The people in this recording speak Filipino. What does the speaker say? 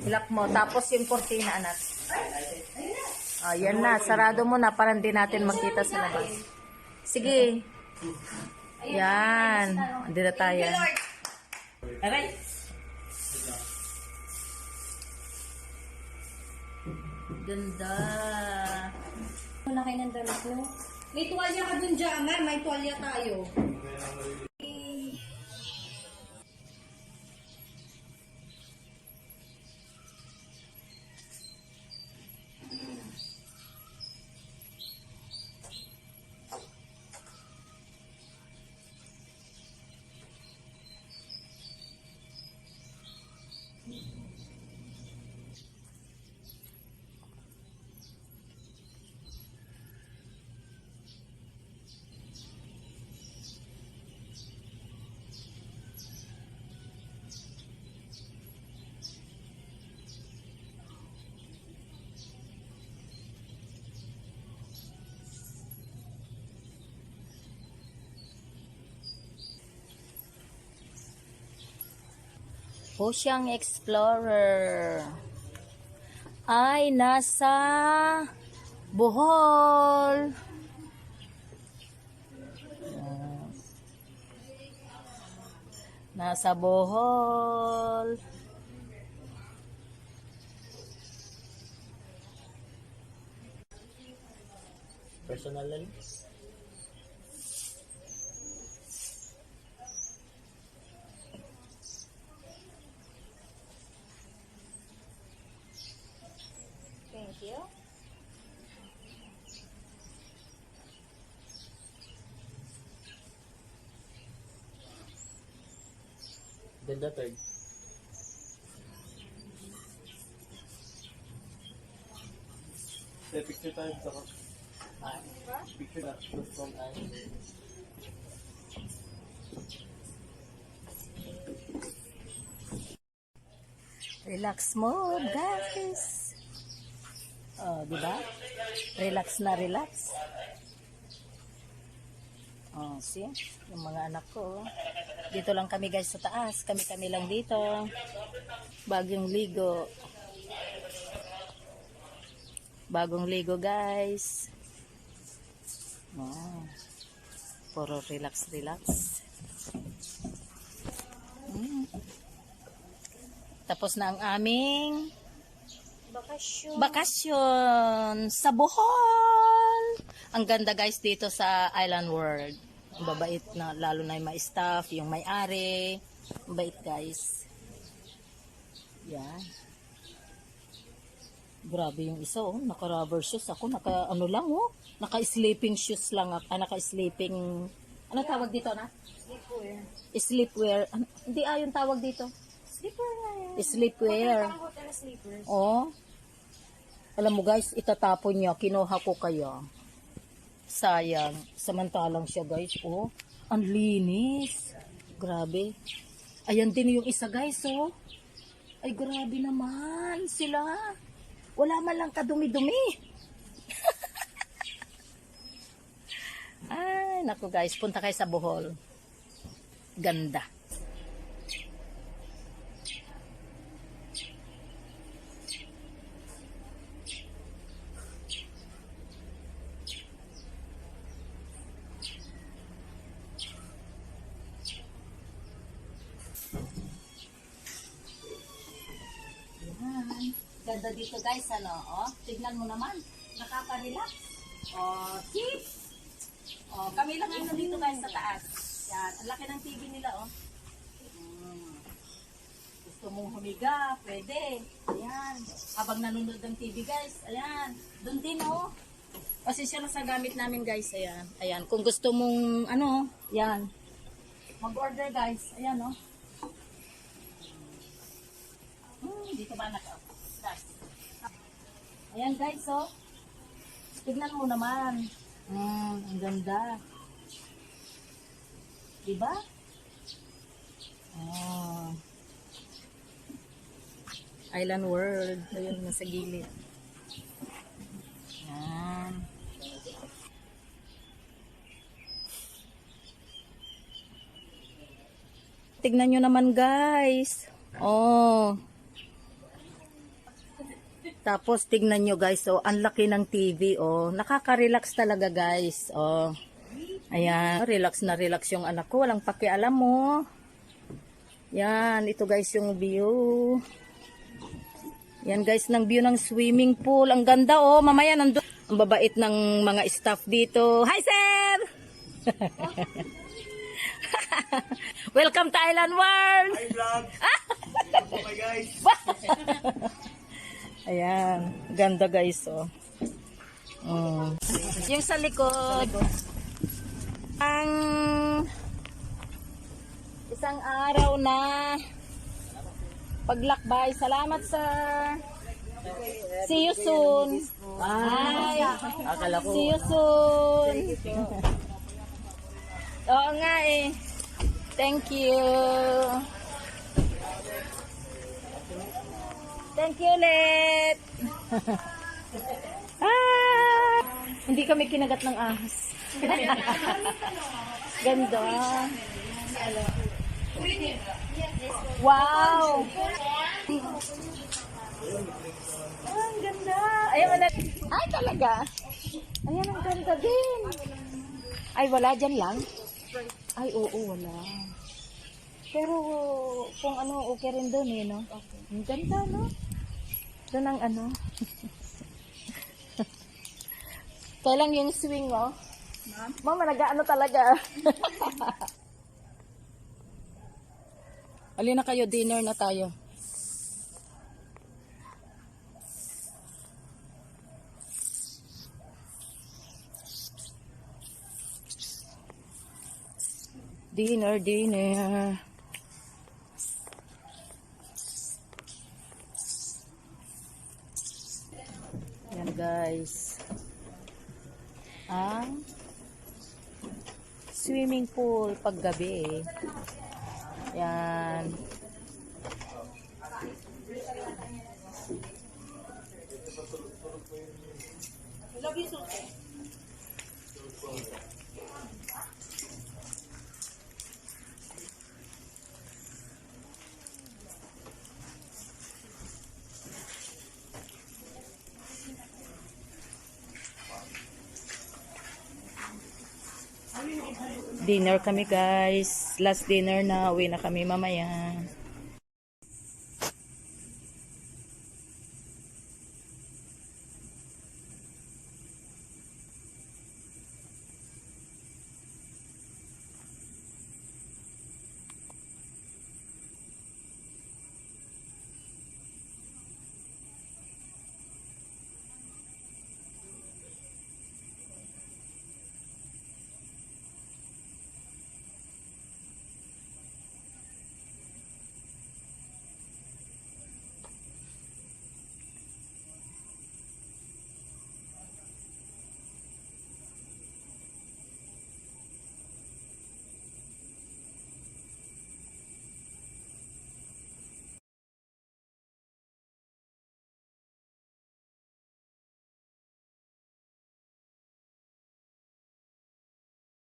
Ilak mo. Tapos yung kortina, anak. Yan na. Sarado mo na para hindi natin makita sa labas. Sige. Yan. Andi na tayo. Aray! Ganda. Wala kayo ng damit, no? May tuwalya ka dun dyan, Amar. May tuwalya tayo. Ocean Explorer ay nasa Bohol. Nasa Bohol. Personal lens. Thank you. Then the third. Picture tayo sa picture na from eye. Relax mode, guys. Oh, di ba? Relax na relax. Oh, see? Yung mga anak ko. Dito lang kami guys sa taas. Kami-kami lang dito. Bagong ligo. Bagong ligo guys. Oh. Puro relax relax. Tapos na ang aming bakasyon sa Bohol. Ang ganda guys dito sa Island World. Ang babait na, lalo na yung may staff, yung may-ari. Ang bait guys. Yan. Grabe yung isa oh, naka-rubber shoes ako, naka-ano lang oh, naka-sleeping shoes lang ako, naka-sleeping, ano tawag dito na? Sleepwear. Sleepwear. Hindi yung tawag dito. Sleepwear nga yan. Sleepwear. Hotel, hotel sleepers. Oh. Alam mo guys, itatapon niya, kinuha ko kaya. Sayang. Samantalang siya guys, oh. Ang linis. Grabe. Ayan din yung isa guys, oh. Ay grabe naman sila. Wala man lang kadumi-dumi. Ay, naku guys, punta kayo sa Bohol. Ganda. Ganda dito guys, ano, oh. Tignan mo naman, nakaka-relax. Oh, see? Oh, kami lang ang nandito guys sa taas. Yan, ang laki ng TV nila, oh. Gusto mong humiga, pwede. Ayan, habang nanonood ng TV guys, ayan. Doon din, oh. Pasensya na sa gamit namin guys, ayan. Ayan, kung gusto mong, ano, yan. Mag-order guys, ayan, oh. Dito ba naka? Ayan guys, oh. Tignan mo naman. Ang ganda. Diba? Oh. Island World. Ayun, nasa gilid. Ayan. Tignan nyo naman guys. Oh. Tapos tignan nyo guys, oh, ang laki ng TV, oh. Nakaka-relax talaga guys, oh. Ayan, relax na relax yung anak ko, walang pakialam mo. Yan, ito guys yung view. Yan guys, ng view ng swimming pool. Ang ganda, oh. Mamaya nandun. Ang babait ng mga staff dito. Hi, sir! Welcome to Island World! Hi, vlog! Okay, guys! Ayan, ganda guys, oh. Yung sa likod. Ang isang araw na paglakbay. Salamat, sir. See you soon. Bye. See you soon. Oo nga eh. Thank you. Thank you ulit. Hindi kami kinagat ng ahas. Ganda. Wow. Ang ganda. Ayan, ay, talaga. Ayan, ang ganda din. Ay, wala dyan lang? Ay, oo, wala. Pero, kung ano, okay rin doon eh, no? Okay. Ang ganda, no? Doon ang ano. Kailang yung swing, oh. Mama, nag-ano talaga. Alin na kayo, dinner na tayo. Dinner, dinner. Yan guys. Ang swimming pool paggabi. Yan. Dinner kami guys. Last dinner na. Uwi na kami mamaya.